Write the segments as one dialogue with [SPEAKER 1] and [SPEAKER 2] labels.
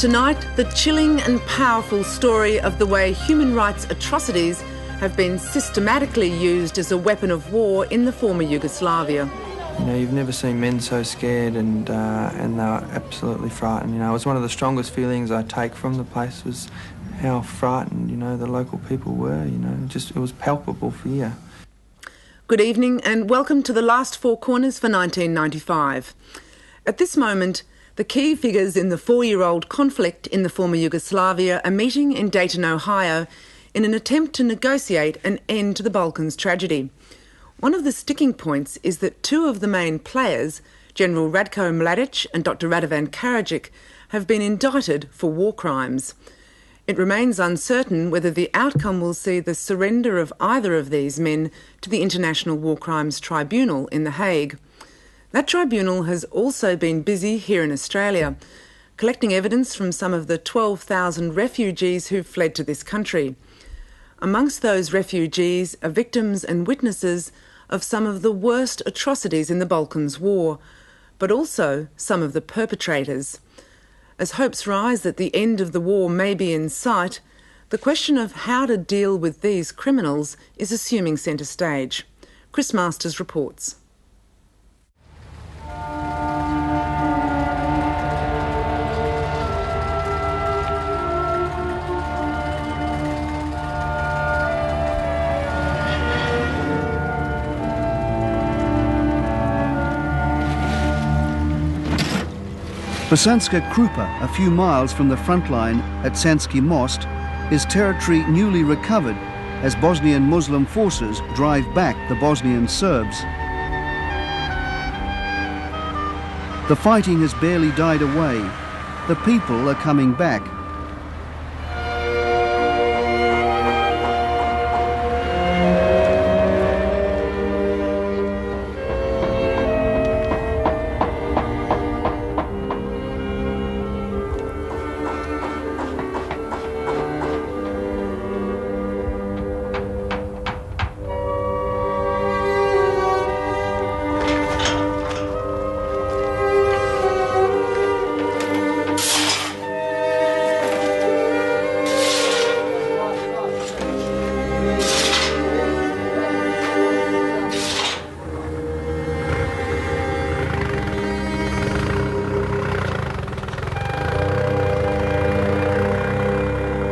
[SPEAKER 1] Tonight, the chilling and powerful story of the way human rights atrocities have been systematically used as a weapon of war in the former Yugoslavia.
[SPEAKER 2] You know, you've never seen men so scared and they were absolutely frightened. You know, it was one of the strongest feelings I take from the place was how frightened, you know, the local people were, you know, it was palpable fear.
[SPEAKER 1] Good evening and welcome to the last four corners for 1995. At this moment, the key figures in the 4-year-old conflict in the former Yugoslavia are meeting in Dayton, Ohio, in an attempt to negotiate an end to the Balkans tragedy. One of the sticking points is that two of the main players, General Ratko Mladic and Dr Radovan Karadzic, have been indicted for war crimes. It remains uncertain whether the outcome will see the surrender of either of these men to the International War Crimes Tribunal in The Hague. That tribunal has also been busy here in Australia, collecting evidence from some of the 12,000 refugees who've fled to this country. Amongst those refugees are victims and witnesses of some of the worst atrocities in the Balkans War, but also some of the perpetrators. As hopes rise that the end of the war may be in sight, the question of how to deal with these criminals is assuming centre stage. Chris Masters reports.
[SPEAKER 3] Bosanska Krupa, a few miles from the front line at Sanski Most, is territory newly recovered as Bosnian Muslim forces drive back the Bosnian Serbs. The fighting has barely died away. The people are coming back.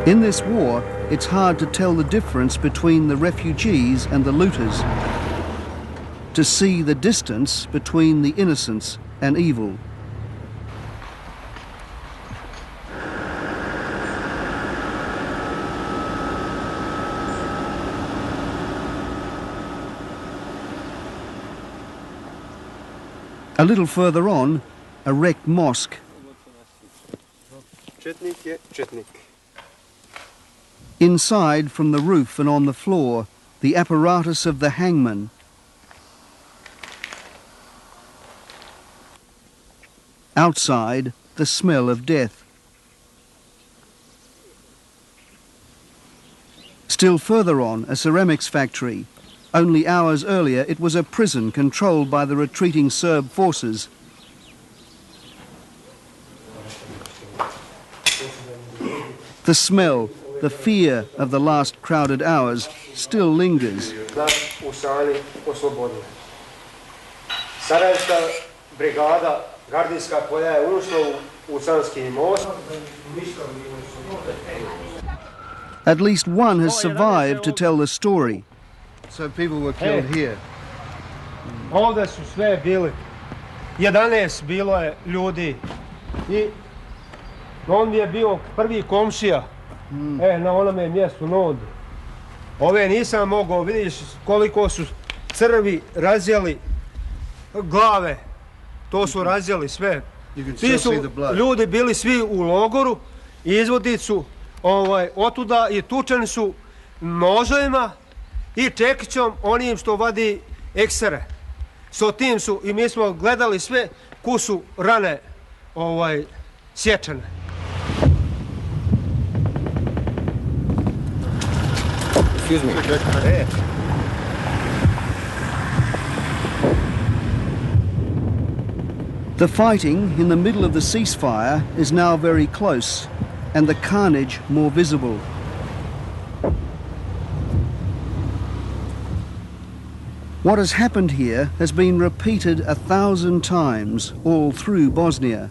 [SPEAKER 3] In this war, it's hard to tell the difference between the refugees and the looters, to see the distance between the innocents and evil. A little further on, a wrecked mosque. Inside, from the roof and on the floor, the apparatus of the hangman. Outside, the smell of death. Still further on, a ceramics factory. Only hours earlier, it was a prison controlled by the retreating Serb forces. The smell, the fear of the last crowded hours still lingers. At least one has survived to tell the story. So people were killed here.
[SPEAKER 4] Ovdje su sve bili. 11 bilo je ljudi. I on je bio prvi komšija. Na onome mjestu Nod. Ove nisam mogao, vidiš koliko su crvi razjeli glave. To su razjeli sve. Ti su ljudi bili svi u logoru i izvodili su otuda i tučeni su noževima i čekićom onim što vadi eksere. S tim su i mi smo gledali sve ku su rane sječene.
[SPEAKER 2] Excuse me.
[SPEAKER 3] The fighting in the middle of the ceasefire is now very close and the carnage more visible. What has happened here has been repeated 1,000 times all through Bosnia.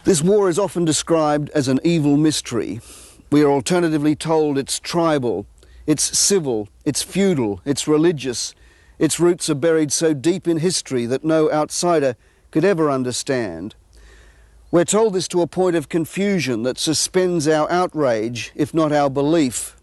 [SPEAKER 3] This war is often described as an evil mystery. We are alternatively told it's tribal, it's civil, it's feudal, it's religious. Its roots are buried so deep in history that no outsider could ever understand. We're told this to a point of confusion that suspends our outrage, if not our belief.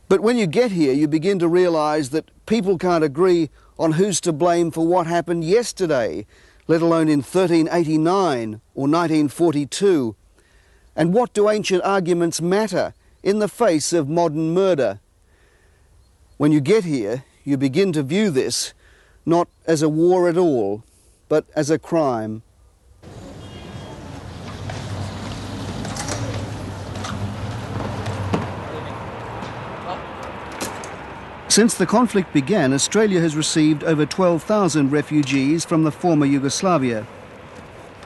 [SPEAKER 3] But when you get here, you begin to realise that people can't agree on who's to blame for what happened yesterday, let alone in 1389 or 1942. And what do ancient arguments matter in the face of modern murder? When you get here, you begin to view this not as a war at all, but as a crime. Since the conflict began, Australia has received over 12,000 refugees from the former Yugoslavia.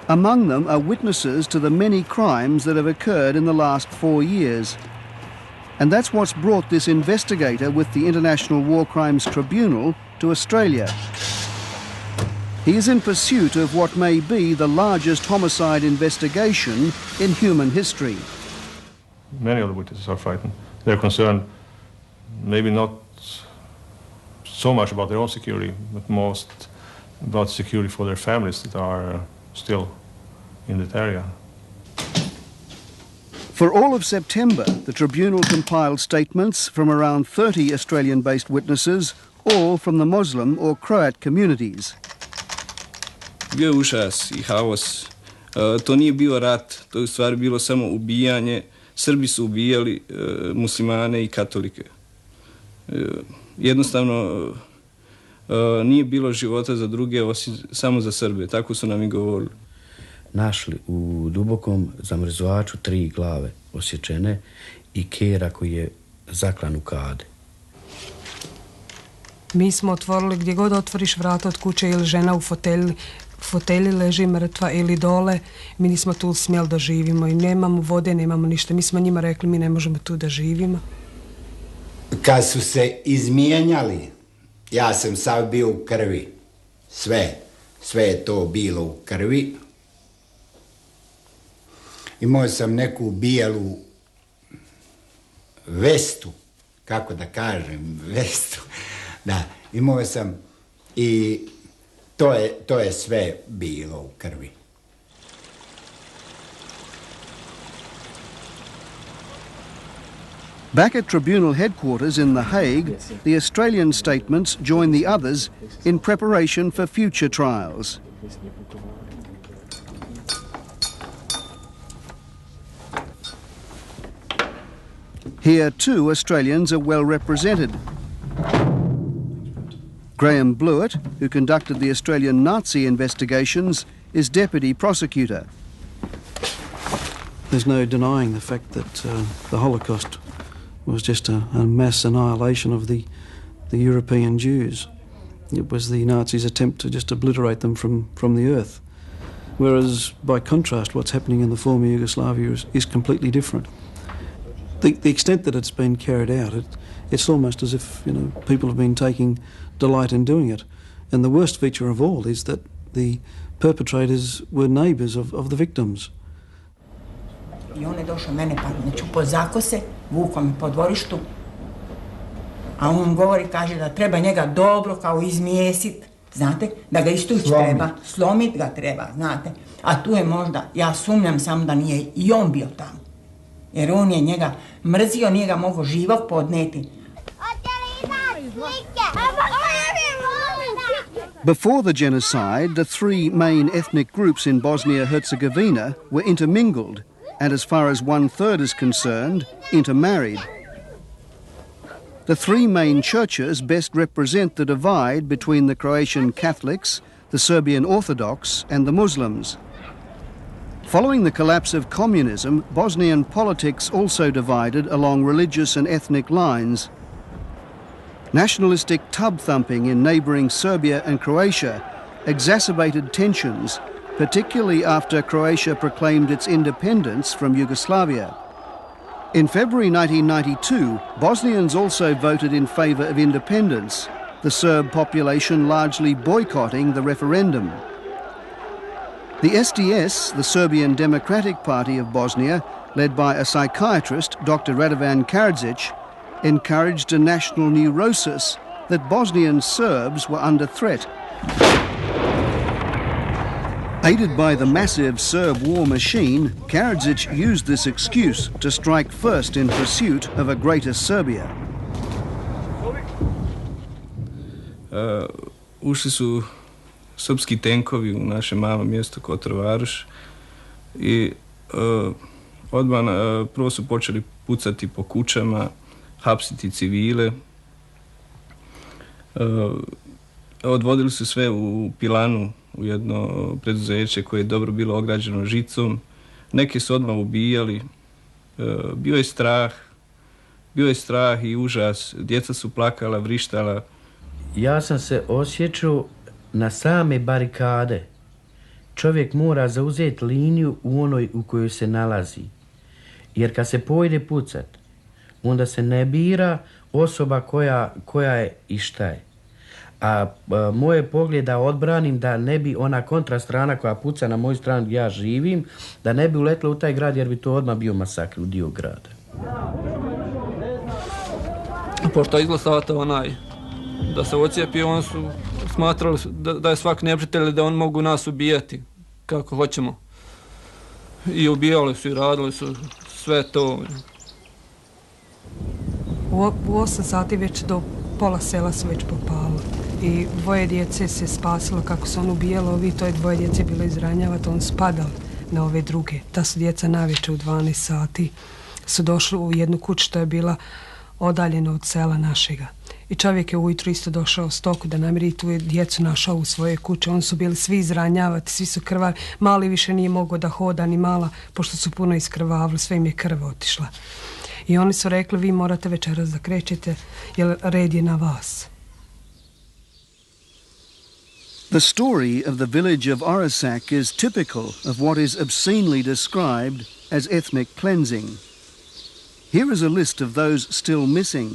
[SPEAKER 3] Among them are witnesses to the many crimes that have occurred in the last 4 years. And that's what's brought this investigator with the International War Crimes Tribunal to Australia. He is in pursuit of what may be the largest homicide investigation in human history.
[SPEAKER 5] Many of the witnesses are frightened. They're concerned maybe not so much about their own security, but most about security for their families that are still in that area.
[SPEAKER 3] For all of September, the tribunal compiled statements from around 30 Australian-based witnesses, all from the Muslim or Croat communities.
[SPEAKER 6] Bio je užas I haos. To nije bio rat, to je u stvari bilo samo ubijanje. Srbi su ubijali muslimane I katolike. Jednostavno nije bilo života za druge osim samo za Srbe, tako su nam I govorili.
[SPEAKER 7] Našli u dubokom zamrzaču 3 glave osječene I kera koji je zaklan u kade.
[SPEAKER 8] Mi smo otvorili gdje god otvoriš vrata od kuće ili žena u fotelji leži mrtva ili dole, mi nismo tu smjeli da živimo I nemamo vode, nemamo ništa. Mi smo njima rekli mi ne možemo tu da živimo.
[SPEAKER 9] Kad su se izmijenjali, ja sam sav bio u krvi. Sve je to bilo u krvi. Imao sam neku bijelu vestu, kako da kažem, vestu. Da, imao sam I to je sve bilo u krvi.
[SPEAKER 3] Back at tribunal headquarters in The Hague, the Australian statements join the others in preparation for future trials. Here too Australians are well represented. Graham Blewett, who conducted the Australian Nazi investigations, is deputy prosecutor.
[SPEAKER 10] There's no denying the fact that the Holocaust was just a mass annihilation of the European Jews. It was the Nazis' attempt to just obliterate them from the earth. Whereas, by contrast, what's happening in the former Yugoslavia is completely different. The extent that it's been carried out, it's almost as if people have been taking delight in doing it. And the worst feature of all is that the perpetrators were neighbours of the victims.
[SPEAKER 11] I on je došao mene pa po zakose, vukao me po dvorištu, a on govori, kaže da treba njega dobro kao izmijesit, znate, da ga isto treba, slomit ga treba, znate. A tu je možda, ja sumnjam sam da nije I on bio tamo, jer on je njega mrzio, nije ga mogao živog podneti.
[SPEAKER 3] Before the genocide, the 3 main ethnic groups in Bosnia-Herzegovina were intermingled and, as far as 1/3 is concerned, intermarried. The 3 main churches best represent the divide between the Croatian Catholics, the Serbian Orthodox and the Muslims. Following the collapse of communism, Bosnian politics also divided along religious and ethnic lines. Nationalistic tub-thumping in neighbouring Serbia and Croatia exacerbated tensions, particularly after Croatia proclaimed its independence from Yugoslavia. In February 1992, Bosnians also voted in favour of independence, the Serb population largely boycotting the referendum. The SDS, the Serbian Democratic Party of Bosnia, led by a psychiatrist, Dr. Radovan Karadzic, encouraged a national neurosis that Bosnian Serbs were under threat. Aided by the massive Serb war machine, Karadzic used this excuse to strike first in pursuit of a greater Serbia.
[SPEAKER 6] Ušli su srpski tenkovi u naše malo mjesto Kotrovaroš i odmah prvo su počeli pucati po kućama, hapsiti civile. Odvodili su sve u pilanu, u jedno preduzeće koje je dobro bilo ograđeno žicom. Neki su odmah ubijali. Bio je strah i užas. Djeca su plakala, vrištala.
[SPEAKER 7] Ja sam se osjećao na same barikade. Čovjek mora zauzeti liniju u onoj u kojoj se nalazi. Jer kad se pojde pucat, onda se ne bira osoba koja je i šta je. A moje pogled da odbranim da ne bi ona kontrastrana koja puca na moju stranu gdje ja živim, da ne bi uletla u taj grad jer bi to odmah bio masakr u dio grada.
[SPEAKER 12] Pošto izglasavate da se ocijepi, oni su smatrali da je svak neprijatelj, da oni mogu nas ubijati kako hoćemo. I ubijali su i radili su sve to.
[SPEAKER 8] U 8 sati već do pola sela su već popalo. I dvoje djece se spasilo kako su on ubijalo, ovi to je dvoje djece bilo izranjavati, on spadao na ove druge. Ta su djeca navečer u 12 sati su došli u jednu kuću što je bila odaljena od sela našega. I čovjek je ujutro isto došao stoku da namiri tu je djecu našao u svoje kuće. Oni su bili svi izranjavati, svi su krvavi. Mali više nije mogao da hoda ni mala, pošto su puno iskrvavili, sve im je krv otišla. I oni su rekli, vi morate večeras da krećete, jer red je na vas.
[SPEAKER 3] The story of the village of Orasak is typical of what is obscenely described as ethnic cleansing. Here is a list of those still missing.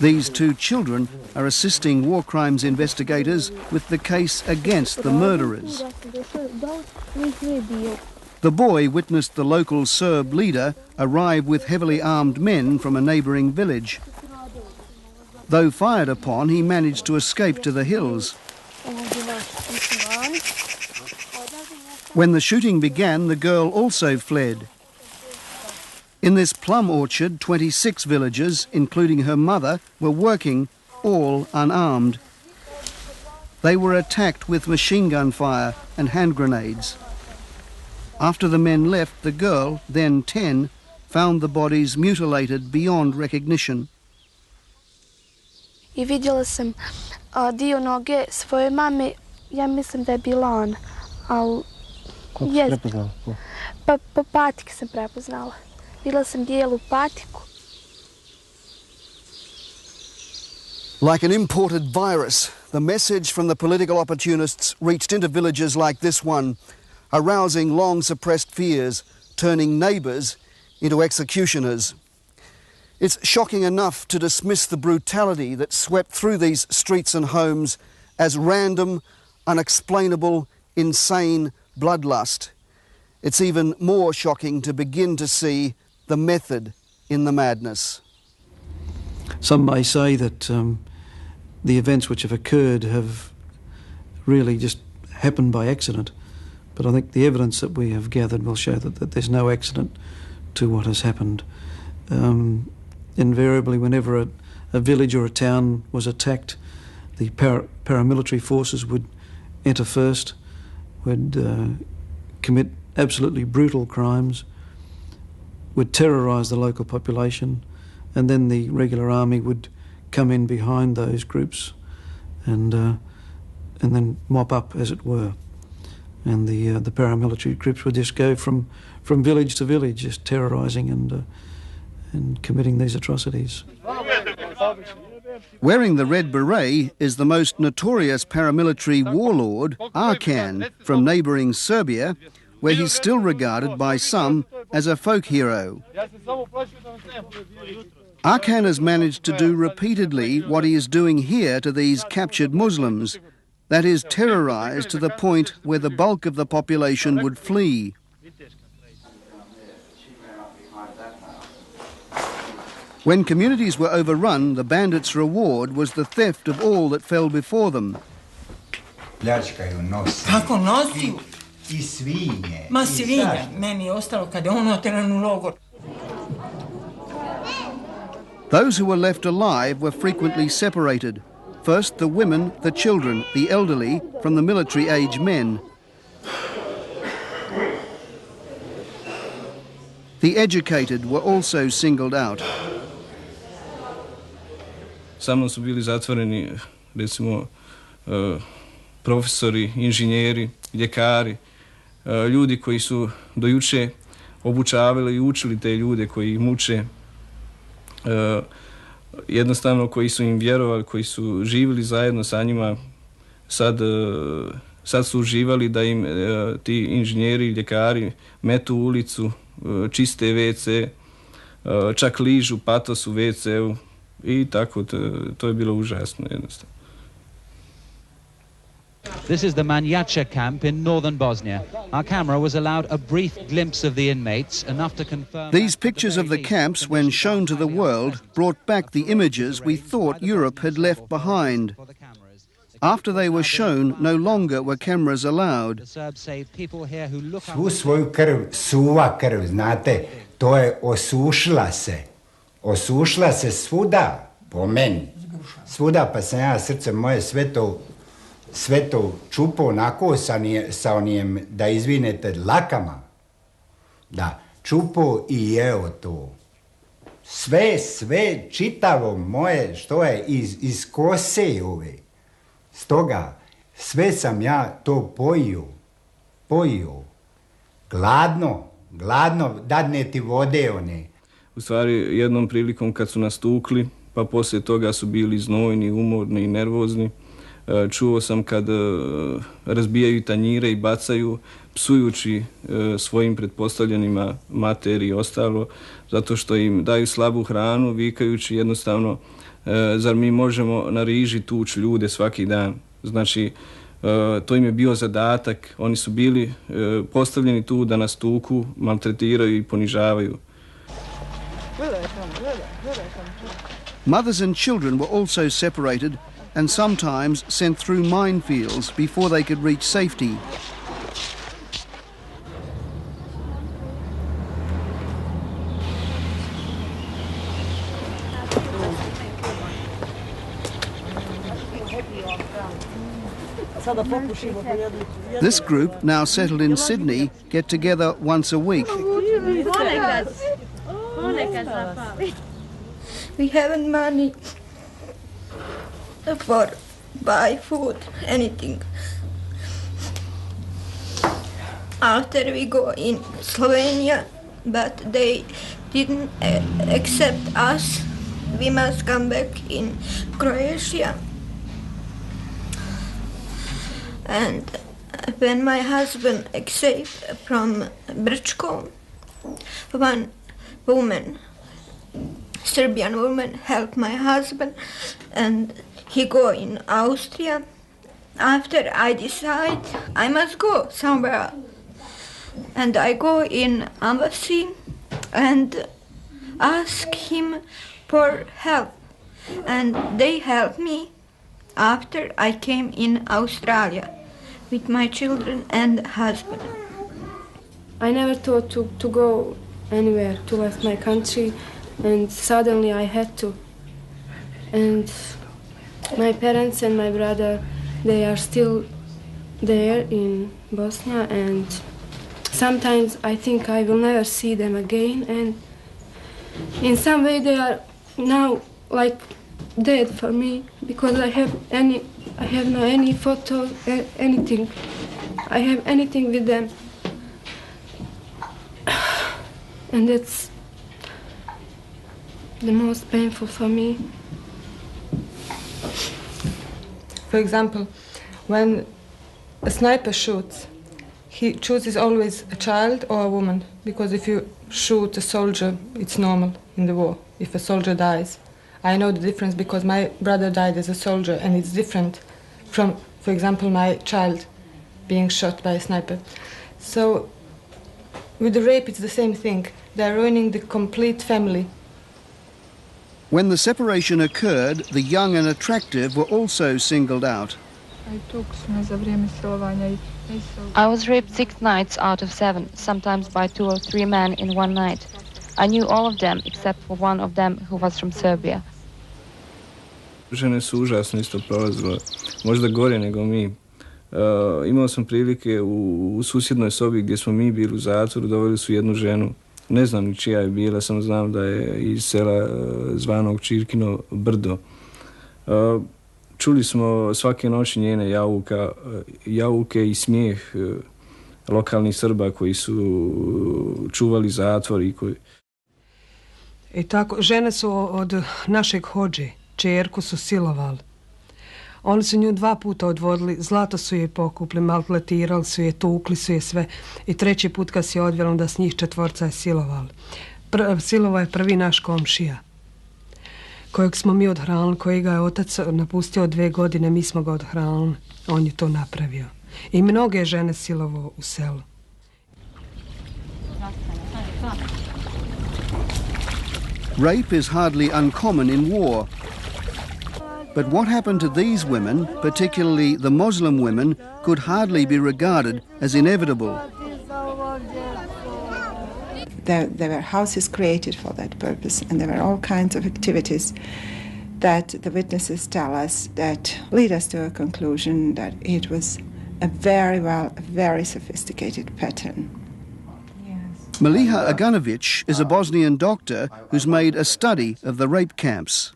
[SPEAKER 3] These two children are assisting war crimes investigators with the case against the murderers. The boy witnessed the local Serb leader arrive with heavily armed men from a neighbouring village. Though fired upon, he managed to escape to the hills. When the shooting began, the girl also fled. In this plum orchard, 26 villagers, including her mother, were working, all unarmed. They were attacked with machine gun fire and hand grenades. After the men left, the girl, then 10, found the bodies mutilated beyond recognition.
[SPEAKER 13] I vidjela sam dio noge svoje mame, ja mislim da je bila ona, ali...
[SPEAKER 4] Kako si prepoznala?
[SPEAKER 13] Pa po patiki sam prepoznala. Vidjela sam bijelu patiku.
[SPEAKER 3] Like an imported virus, the message from the political opportunists reached into villages like this one, arousing long-suppressed fears, turning neighbours into executioners. It's shocking enough to dismiss the brutality that swept through these streets and homes as random, unexplainable, insane bloodlust. It's even more shocking to begin to see the method in the madness.
[SPEAKER 10] Some may say that the events which have occurred have really just happened by accident, but I think the evidence that we have gathered will show that there's no accident to what has happened. Invariably, whenever a village or a town was attacked, the paramilitary forces would enter first, would commit absolutely brutal crimes, would terrorise the local population, and then the regular army would come in behind those groups and then mop up, as it were. And the paramilitary groups would just go from village to village, just terrorising and committing these atrocities.
[SPEAKER 3] Wearing the red beret is the most notorious paramilitary warlord, Arkan, from neighbouring Serbia, where he's still regarded by some as a folk hero. Arkan has managed to do repeatedly what he is doing here to these captured Muslims, that is, terrorise to the point where the bulk of the population would flee. When communities were overrun, the bandits' reward was the theft of all that fell before them.
[SPEAKER 11] Kako nosiju?
[SPEAKER 9] I svinje.
[SPEAKER 11] Ma svinja, meni je ostalo kad je on oteran u logor.
[SPEAKER 3] Those who were left alive were frequently separated. First, the women, the children, the elderly, from the military-age men. The educated were also singled out.
[SPEAKER 6] Sa mnom su bili zatvoreni, recimo, profesori, inženjeri, ljekari, ljudi koji su do juče obučavali i učili te ljude koji ih muče, jednostavno koji su im vjerovali, koji su živjeli zajedno sa njima, sad su uživali da im ti inženjeri i ljekari metu u ulicu, čiste WC, čak ližu patos u WC-u i tako, to je bilo užasno jednostavno.
[SPEAKER 14] This is the Manjača camp in northern Bosnia. Our camera was allowed a brief glimpse of the inmates, enough to confirm...
[SPEAKER 3] These pictures of the camps, when shown to the world, brought back the images we thought Europe had left behind. After they were shown, no longer were cameras allowed.
[SPEAKER 9] Svu svoju krv, suva krv, znate, to je osušila se. Osušila se svuda, po meni. Svuda, pa sam ja srce moje sve to čupo onako sa onim, da izvinete, dlakama. Da, čupo i jeo to. Sve čitavo moje, što je iz kose ove. Stoga, sve sam ja to pojio. Gladno, dadne ti vode one.
[SPEAKER 6] U stvari, jednom prilikom kad su nas tukli, pa poslije toga su bili znojni, umorni i nervozni, čuo sam kad razbijaju tanjire i bacaju, psujući svojim pretpostavljenima materi i ostalo, zato što im daju slabu hranu, vikajući jednostavno, zar mi možemo na riži tući ljude svaki dan. Znači, to im je bio zadatak, oni su bili postavljeni tu da nas tuku, maltretiraju i ponižavaju.
[SPEAKER 3] Mothers and children were also separated and sometimes sent through minefields before they could reach safety. This group, now settled in Sydney, get together once a week.
[SPEAKER 15] We haven't money for buy food, anything. After we go in Slovenia, but they didn't accept us. We must come back in Croatia. And when my husband escaped from Brčko, one woman, Serbian woman, helped my husband, and he go in Austria. After I decide I must go somewhere, and I go in embassy and ask him for help, and they help me. After I came in Australia with my children and husband.
[SPEAKER 16] I never thought to go anywhere, to left my country, and suddenly I had to. And My parents and my brother, they are still there in Bosnia, and sometimes I think I will never see them again, and in some way they are now like dead for me, because I have no any photo, anything. I have anything with them, and that's the most painful for me.
[SPEAKER 8] For example, when a sniper shoots, he chooses always a child or a woman, because if you shoot a soldier, it's normal in the war, if a soldier dies. I know the difference because my brother died as a soldier, and it's different from, for example, my child being shot by a sniper. So with the rape, it's the same thing. They're ruining the complete family.
[SPEAKER 3] When the separation occurred, the young and attractive were also singled out.
[SPEAKER 17] I was raped 6 nights out of 7, sometimes by 2 or 3 men in one night. I knew all of them except for one of them who was from Serbia.
[SPEAKER 6] Žene su užasno isto prolazile, možda gore nego mi. Imao sam prilike u susjednoj sobi gdje smo mi bili u zatvoru, doveli su jednu ženu. Ne znam ni čija je bila, samo znam da je iz sela zvanog Čirkino Brdo. Čuli smo svake noći njene jauke i smijeh lokalnih Srba koji su čuvali zatvor i koji...
[SPEAKER 8] I tako, žene su od našeg hođe, čerku su silovali. Oni su nju 2 puta odvodili, zlato su je pokupli, maltretirali su je, tukli su je sve. I 3. put kad se je odvelo, onda s njih 4 je silovali. Silovao je prvi naš komšija, kojeg smo mi odhranili, kojega je otac napustio 2 godine, mi smo ga odhranili. On je to napravio. I mnoge žene silovao u selu.
[SPEAKER 3] Rape is hardly uncommon in war. But what happened to these women, particularly the Muslim women, could hardly be regarded as inevitable.
[SPEAKER 18] There were houses created for that purpose, and there were all kinds of activities that the witnesses tell us that lead us to a conclusion that it was a very sophisticated pattern.
[SPEAKER 3] Miliha Aganovic is a Bosnian doctor who's made a study of the rape camps.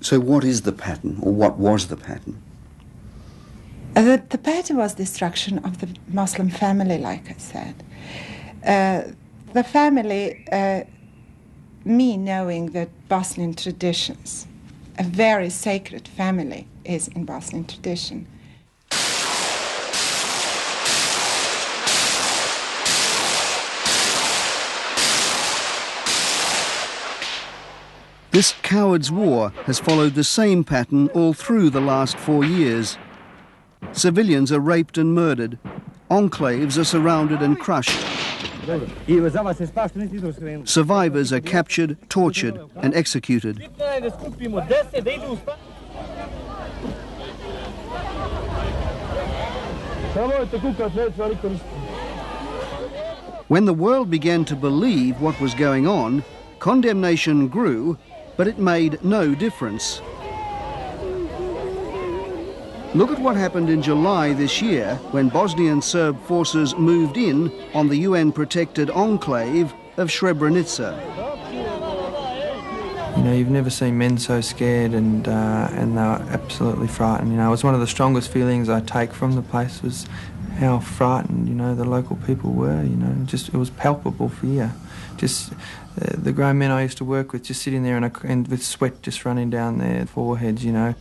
[SPEAKER 19] So what is the pattern, or what was the pattern?
[SPEAKER 18] The pattern was destruction of the Muslim family, like I said. The family, me knowing that Bosnian traditions, a very sacred family is in Bosnian tradition.
[SPEAKER 3] This coward's war has followed the same pattern all through the last 4 years. Civilians are raped and murdered. Enclaves are surrounded and crushed. Survivors are captured, tortured and executed. When the world began to believe what was going on, condemnation grew, but it made no difference. Look at what happened in July this year when Bosnian Serb forces moved in on the UN-protected enclave of Srebrenica.
[SPEAKER 2] You know, you've never seen men so scared, and they were absolutely frightened. You know, it was one of the strongest feelings I take from the place was how frightened, you know, the local people were. You know, just it was palpable fear. Just the grown men I used to work with, just sitting there and with sweat just running down their foreheads, you know.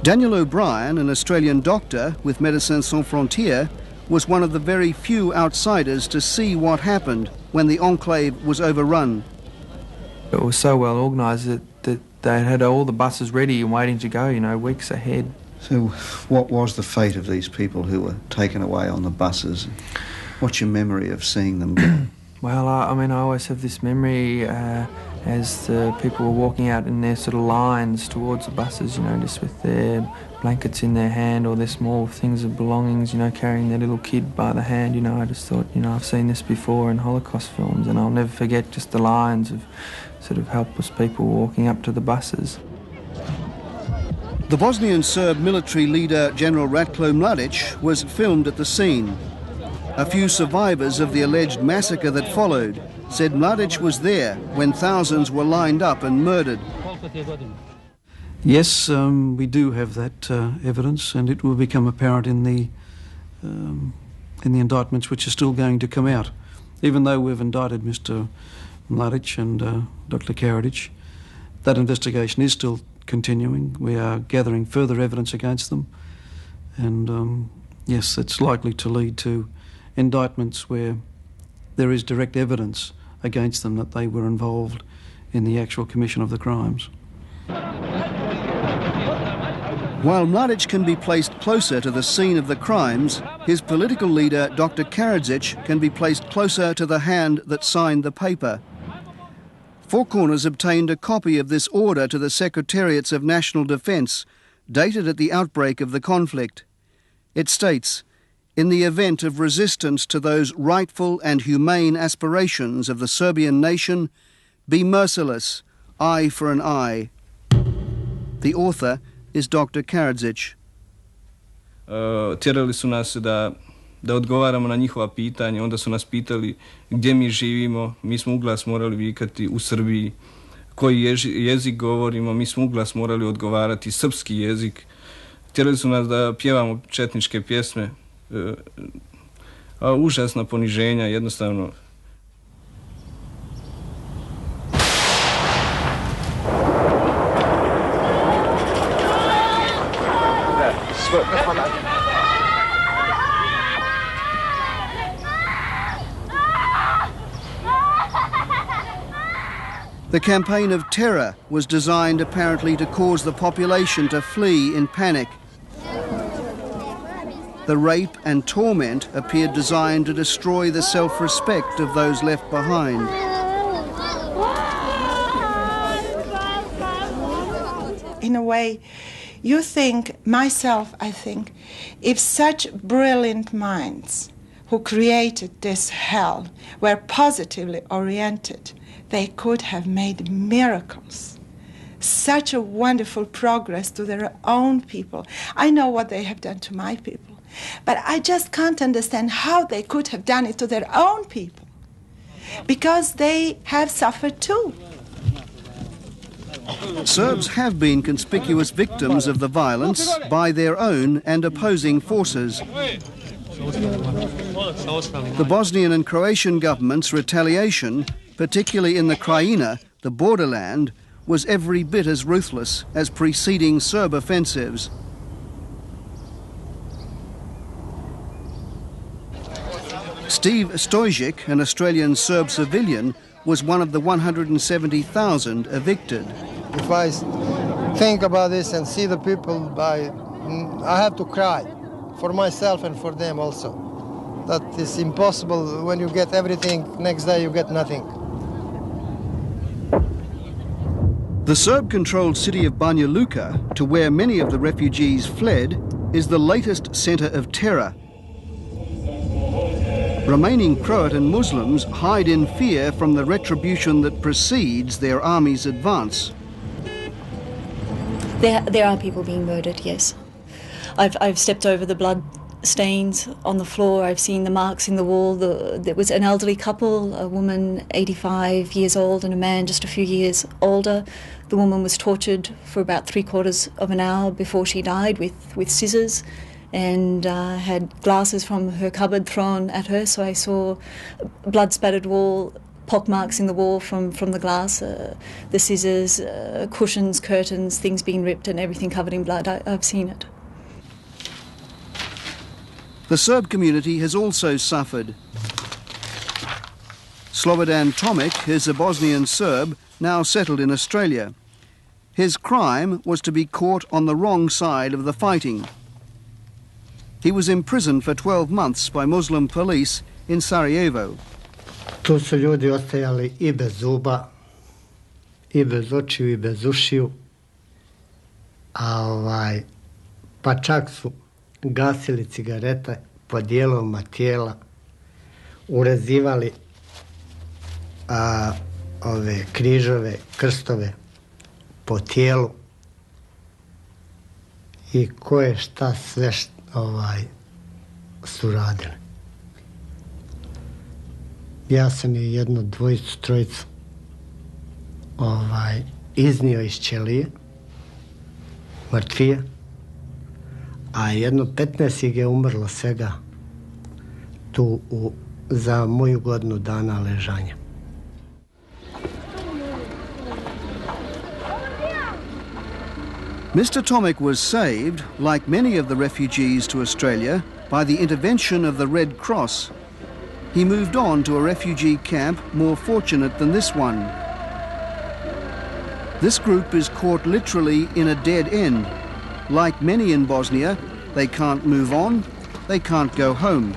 [SPEAKER 3] Daniel O'Brien, an Australian doctor with Médecins Sans Frontières, was one of the very few outsiders to see what happened when the enclave was overrun.
[SPEAKER 2] It was so well organised that they had all the buses ready and waiting to go, you know, weeks ahead.
[SPEAKER 19] So what was the fate of these people who were taken away on the buses? What's your memory of seeing them go?
[SPEAKER 2] Well, I mean, I always have this memory as the people were walking out in their sort of lines towards the buses, you know, just with their blankets in their hand or their small things of belongings, you know, carrying their little kid by the hand. You know, I just thought, you know, I've seen this before in Holocaust films, and I'll never forget just the lines of sort of helpless people walking up to the buses.
[SPEAKER 3] The Bosnian Serb military leader General Ratko Mladic was filmed at the scene. A few survivors of the alleged massacre that followed said Mladic was there when thousands were lined up and murdered.
[SPEAKER 10] Yes, we do have that evidence, and it will become apparent in the indictments which are still going to come out. Even though we've indicted Mr. Mladic and Dr. Karadzic, that investigation is still continuing. We are gathering further evidence against them, and yes, it's likely to lead to indictments where there is direct evidence against them that they were involved in the actual commission of the crimes.
[SPEAKER 3] While Mladic can be placed closer to the scene of the crimes, his political leader, Dr. Karadzic, can be placed closer to the hand that signed the paper. Four Corners obtained a copy of this order to the Secretariats of National Defence, dated at the outbreak of the conflict. It states, "In the event of resistance to those rightful and humane aspirations of the Serbian nation, be merciless, eye for an eye." The author is Dr. Karadzic.
[SPEAKER 6] Tjerali su nas da odgovaramo na njihova pitanja, onda su nas pitali gdje mi živimo, mi smo uglas morali vikati u Srbiji, koji jezik govorimo, mi smo uglas morali odgovarati srpski jezik. Tjerali su nas da pjevamo četničke pjesme, užasna poniženja, jednostavno.
[SPEAKER 3] The campaign of terror was designed apparently to cause the population to flee in panic. The rape and torment appeared designed to destroy the self-respect of those left behind.
[SPEAKER 18] In a way, you think, myself, I think, if such brilliant minds who created this hell were positively oriented, they could have made miracles. Such a wonderful progress to their own people. I know what they have done to my people, but I just can't understand how they could have done it to their own people, because they have suffered too.
[SPEAKER 3] Serbs have been conspicuous victims of the violence by their own and opposing forces. The Bosnian and Croatian governments' retaliation, particularly in the Krajina, the borderland, was every bit as ruthless as preceding Serb offensives. Steve Stojcic, an Australian Serb civilian, was one of the 170,000 evicted.
[SPEAKER 20] If I think about this and see the people, I have to cry for myself and for them also. That is impossible. When you get everything, next day you get nothing.
[SPEAKER 3] The Serb-controlled city of Banja Luka, to where many of the refugees fled, is the latest centre of terror. Remaining Croat and Muslims hide in fear from the retribution that precedes their army's advance.
[SPEAKER 21] There are people being murdered, yes. I've stepped over the blood stains on the floor. I've seen the marks in the wall. There was an elderly couple, a woman 85 years old and a man just a few years older. The woman was tortured for about 3/4 of an hour before she died with scissors, and had glasses from her cupboard thrown at her. So I saw a blood-spattered wall, pock marks in the wall from the glass, the scissors, cushions, curtains, things being ripped and everything covered in blood. I've seen it.
[SPEAKER 3] The Serb community has also suffered. Slobodan Tomic is a Bosnian Serb now settled in Australia. His crime was to be caught on the wrong side of the fighting. He was imprisoned for 12 months by Muslim police in Sarajevo.
[SPEAKER 22] Tu su ljudi ostajali I bez zuba, I bez očiju, I bez ušiju, pa čak su gasili cigarete po dijelovima tijela, urezivali ove križove, krstove po tijelu. i ko je šta sve su radili. Ja sam je jednu dvojicu, trojicu iznio iz ćelije, mrtvije, a jedno 15 ih je umrlo svega tu za moju godinu dana ležanja.
[SPEAKER 3] Mr. Tomek was saved, like many of the refugees to Australia, by the intervention of the Red Cross. He moved on to a refugee camp more fortunate than this one. This group is caught literally in a dead end. Like many in Bosnia, they can't move on, they can't go home.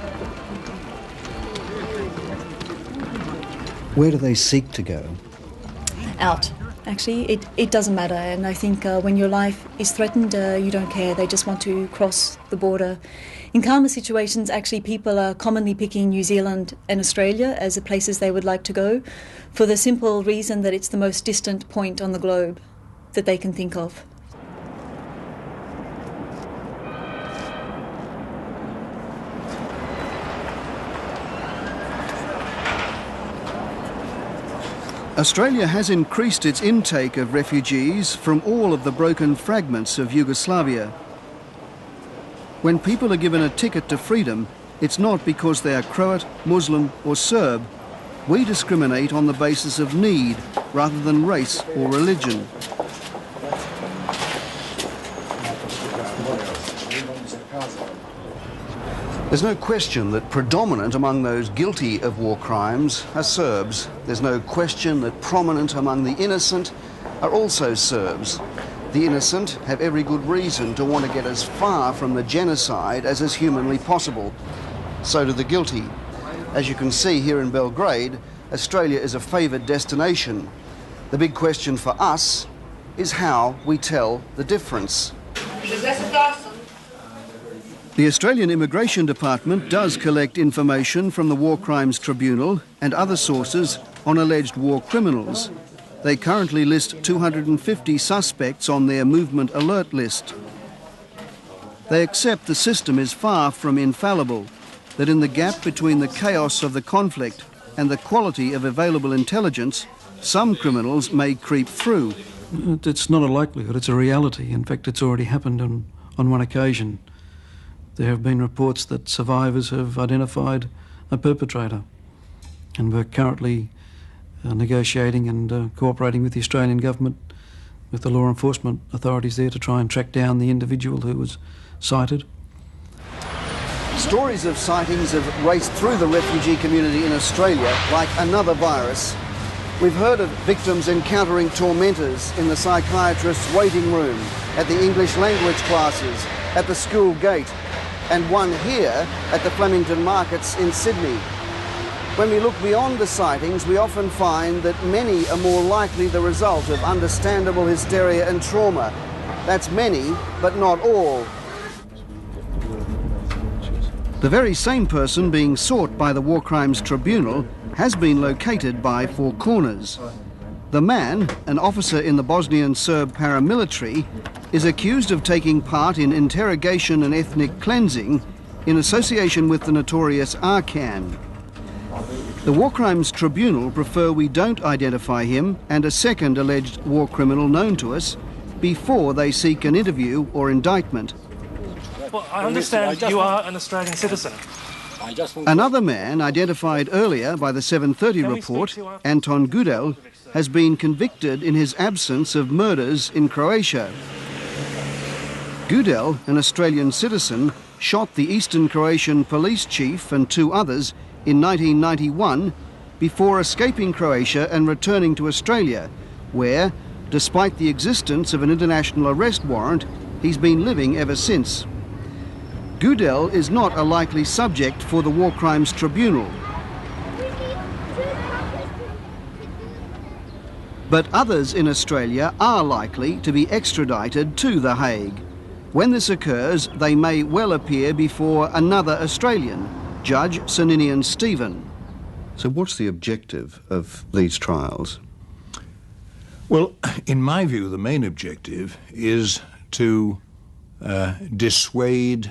[SPEAKER 19] Where do they seek to go?
[SPEAKER 21] Out. Actually, it doesn't matter, and I think when your life is threatened, you don't care. They just want to cross the border. In calmer situations, actually, people are commonly picking New Zealand and Australia as the places they would like to go, for the simple reason that it's the most distant point on the globe that they can think of.
[SPEAKER 3] Australia has increased its intake of refugees from all of the broken fragments of Yugoslavia. When people are given a ticket to freedom, it's not because they are Croat, Muslim or Serb. We discriminate on the basis of need rather than race or religion. There's no question that predominant among those guilty of war crimes are Serbs. There's no question that prominent among the innocent are also Serbs. The innocent have every good reason to want to get as far from the genocide as is humanly possible. So do the guilty. As you can see here in Belgrade, Australia is a favoured destination. The big question for us is how we tell the difference. The Australian Immigration Department does collect information from the War Crimes Tribunal and other sources on alleged war criminals. They currently list 250 suspects on their movement alert list. They accept the system is far from infallible, that in the gap between the chaos of the conflict and the quality of available intelligence, some criminals may creep through.
[SPEAKER 10] It's not a likelihood, it's a reality. In fact, it's already happened on one occasion. There have been reports that survivors have identified a perpetrator, and we're currently negotiating and cooperating with the Australian government, with the law enforcement authorities there to try and track down the individual who was sighted.
[SPEAKER 3] Stories of sightings have raced through the refugee community in Australia like another virus. We've heard of victims encountering tormentors in the psychiatrist's waiting room, at the English language classes, at the school gate, and one here at the Flemington Markets in Sydney. When we look beyond the sightings, we often find that many are more likely the result of understandable hysteria and trauma. That's many, but not all. The very same person being sought by the War Crimes Tribunal has been located by Four Corners. The man, an officer in the Bosnian Serb paramilitary, is accused of taking part in interrogation and ethnic cleansing in association with the notorious Arkan. The War Crimes Tribunal prefer we don't identify him and a second alleged war criminal known to us before they seek an interview or indictment.
[SPEAKER 1] Well, I understand you are an Australian citizen.
[SPEAKER 3] Another man, identified earlier by the 7:30 report, Anton Gudel, has been convicted in his absence of murders in Croatia. Gudel, an Australian citizen, shot the Eastern Croatian police chief and two others in 1991 before escaping Croatia and returning to Australia, where, despite the existence of an international arrest warrant, he's been living ever since. Gudel is not a likely subject for the War Crimes Tribunal. But others in Australia are likely to be extradited to The Hague. When this occurs, they may well appear before another Australian, Judge Sir Ninian Stephen.
[SPEAKER 19] So what's the objective of these trials?
[SPEAKER 5] Well, in my view, the main objective is to dissuade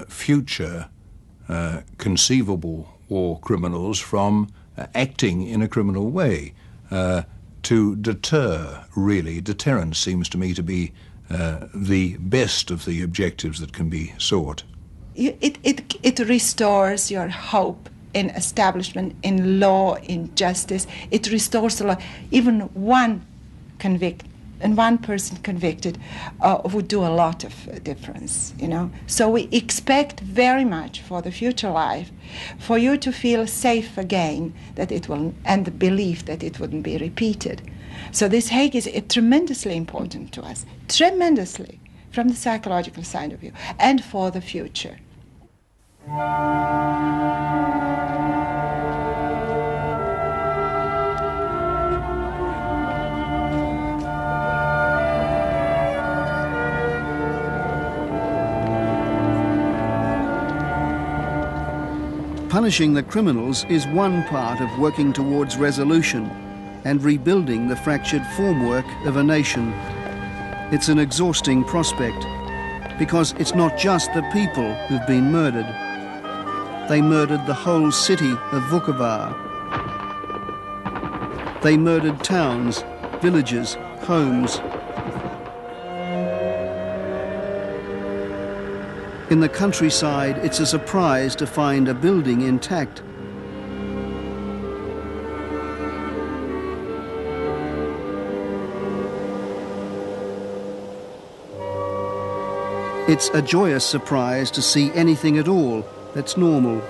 [SPEAKER 5] future conceivable war criminals from acting in a criminal way, to deter, really. Deterrence seems to me to be the best of the objectives that can be sought.
[SPEAKER 18] It restores your hope in establishment, in law, in justice. It restores a lot. Even one person convicted would do a lot of difference, you know. So we expect very much for the future life, for you to feel safe again, that it will, and the belief that it wouldn't be repeated. So this Hague is tremendously important to us, tremendously, from the psychological side of view, and for the future.
[SPEAKER 3] Punishing the criminals is one part of working towards resolution and rebuilding the fractured formwork of a nation. It's an exhausting prospect, because it's not just the people who've been murdered. They murdered the whole city of Vukovar. They murdered towns, villages, homes. In the countryside, it's a surprise to find a building intact. It's a joyous surprise to see anything at all that's normal.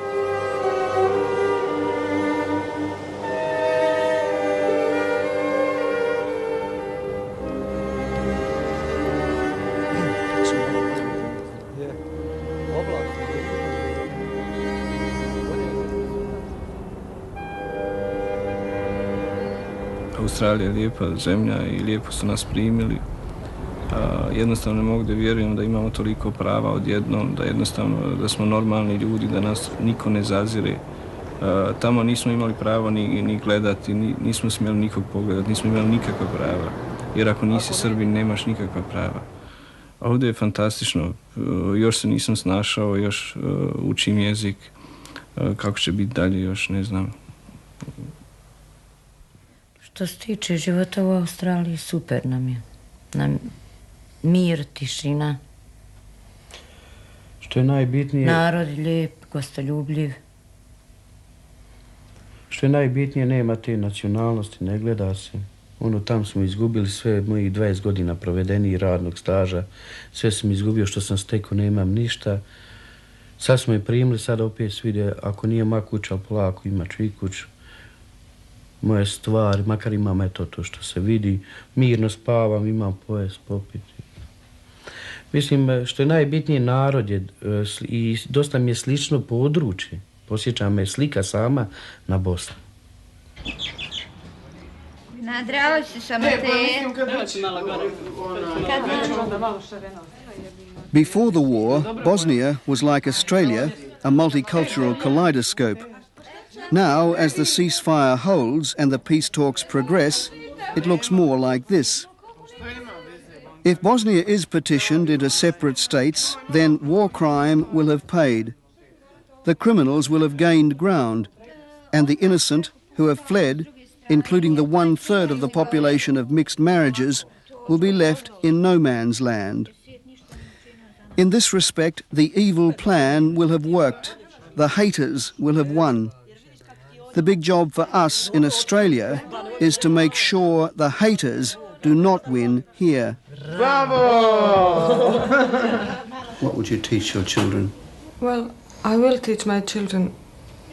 [SPEAKER 6] Australija je lijepa zemlja i lijepo su nas primili. Jednostavno ne mogu da vjerujem da imamo toliko prava odjednom, da jednostavno da smo normalni ljudi, da nas niko ne zazire. Tamo nismo imali pravo ni gledati, nismo smjeli nikog pogledati, nismo imali nikakva prava. Jer ako nisi Srbin, nemaš nikakva prava. A ovdje je fantastično, još se nisam snašao, još učim jezik, kako će biti dalje još ne znam.
[SPEAKER 7] Što se tiče života u Australiji, super nam je. Mir, tišina.
[SPEAKER 10] Što je najbitnije...
[SPEAKER 7] Narod lijep, gostoljubljiv.
[SPEAKER 10] Što je najbitnije, nema te nacionalnosti, ne gleda se. Tam smo izgubili sve mojih 20 godina provedeni radnog staža. Sve sam izgubio što sam stekao, nemam ništa. Sad smo je primili, sad opet svide, ako nije moja kuća, polako ima čiji kuću. Moje stvari, makar imam eto to što se vidi, mirno spavam, imam pojest, popiti. Mislim, što je najbitnije, narod je i dosta mi je slično područje. Posjeća me slika sama na Bosnu.
[SPEAKER 15] Nadrao si sa Mateje.
[SPEAKER 3] Before the war, Bosnia was like Australia, a multicultural kaleidoscope. Now, as the ceasefire holds and the peace talks progress, it looks more like this. If Bosnia is partitioned into separate states, then war crime will have paid. The criminals will have gained ground, and the innocent who have fled, including the 1/3 of the population of mixed marriages, will be left in no man's land. In this respect, the evil plan will have worked. The haters will have won. The big job for us in Australia is to make sure the haters do not win here.
[SPEAKER 8] Bravo!
[SPEAKER 19] What would you teach your children?
[SPEAKER 8] Well, I will teach my children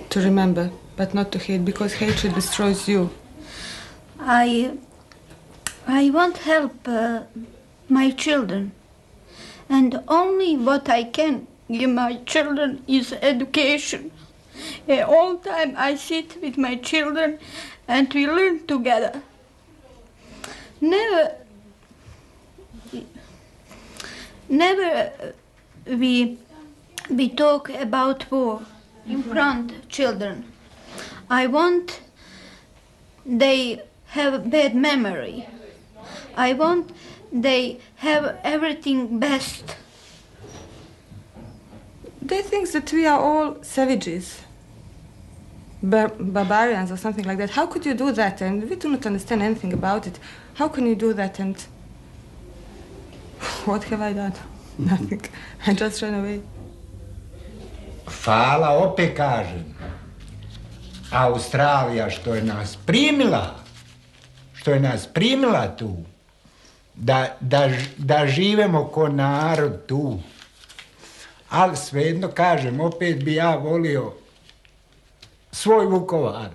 [SPEAKER 8] to remember, but not to hate, because hatred destroys you.
[SPEAKER 15] I want help my children, and only what I can give my children is education. All the time I sit with my children and we learn together. Never we talk about war in front of children. I want they have bad memory. I want they have everything best
[SPEAKER 16] They think that we are all savages, barbarians or something like that. How could you do that? And we do not understand anything about it. How can you do that? And what have I done? Nothing. I just ran away.
[SPEAKER 9] Hvala, opet kažem. Australija što je nas primila tu, da živemo ko narod tu. Ali svejedno kažem, opet bi ja volio svoj Vukovar.